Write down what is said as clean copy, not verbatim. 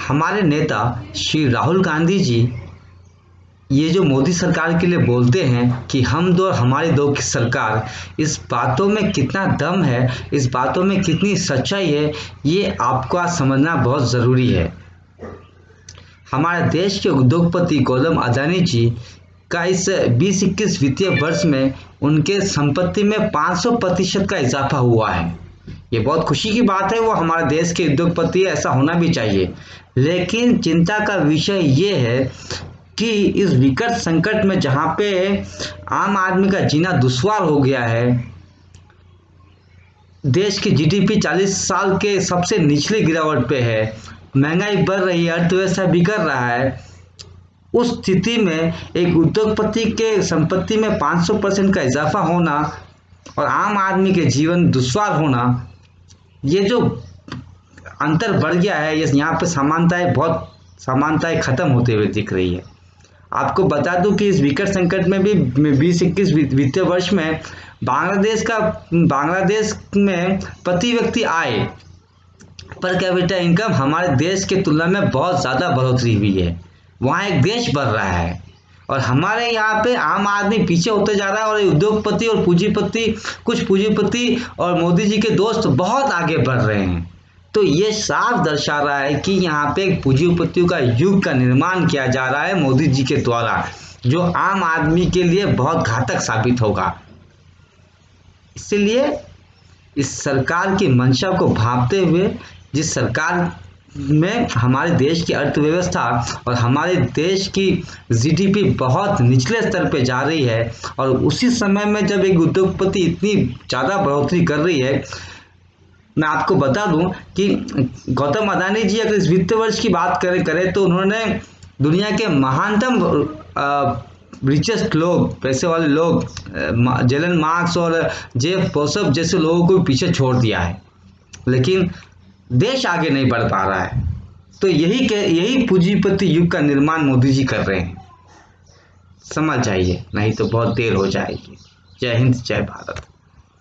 हमारे नेता श्री राहुल गांधी जी ये जो मोदी सरकार के लिए बोलते हैं कि हम दो और हमारी दो की सरकार, इस बातों में कितना दम है, इस बातों में कितनी सच्चाई है, ये आपको आज समझना बहुत ज़रूरी है। हमारे देश के उद्योगपति गौतम अदानी जी का इस 2021 वित्तीय वर्ष में उनके संपत्ति में 500% का इजाफा हुआ है। ये बहुत खुशी की बात है, वो हमारे देश के उद्योगपति, ऐसा होना भी चाहिए। लेकिन चिंता का विषय ये है कि इस विकट संकट में जहाँ पे आम आदमी का जीना दुश्वार हो गया है, देश की जीडीपी 40 साल के सबसे निचले गिरावट पे है, महंगाई बढ़ रही है, अर्थव्यवस्था बिगड़ रहा है, उस स्थिति में एक उद्योगपति के संपत्ति में 500% का इजाफा होना और आम आदमी के जीवन दुश्वार होना, ये जो अंतर बढ़ गया है, ये यहाँ पे समानताएं खत्म होते हुए दिख रही है। आपको बता दूं कि इस विकट संकट में भी 2021 वित्तीय वर्ष में बांग्लादेश में प्रति व्यक्ति आय पर कैपिटा इनकम हमारे देश के तुलना में बहुत ज़्यादा बढ़ोतरी हुई है। वहाँ एक देश बढ़ रहा है और हमारे यहाँ पे आम आदमी पीछे होते जा रहा है और उद्योगपति और कुछ पूंजीपति और मोदी जी के दोस्त बहुत आगे बढ़ रहे हैं। तो ये साफ दर्शा रहा है कि यहाँ पे एक पूंजीपतियों का युग का निर्माण किया जा रहा है मोदी जी के द्वारा, जो आम आदमी के लिए बहुत घातक साबित होगा। इसलिए इस सरकार की मंशा को भांपते हुए, जिस सरकार में हमारे देश की अर्थव्यवस्था और हमारे देश की जीडीपी बहुत निचले स्तर पे जा रही है और उसी समय में जब एक उद्योगपति इतनी ज़्यादा बढ़ोतरी कर रही है, मैं आपको बता दूं कि गौतम अदानी जी अगर इस वित्त वर्ष की बात करें तो उन्होंने दुनिया के महानतम रिचेस्ट लोग, पैसे वाले लोग, जेलन मार्क्स और जेफ बेजोस जैसे लोगों को पीछे छोड़ दिया है, लेकिन देश आगे नहीं बढ़ पा रहा है। तो यही पूंजीपति युग का निर्माण मोदी जी कर रहे हैं। समझ जाइए, नहीं तो बहुत देर हो जाएगी। जय हिंद, जय भारत।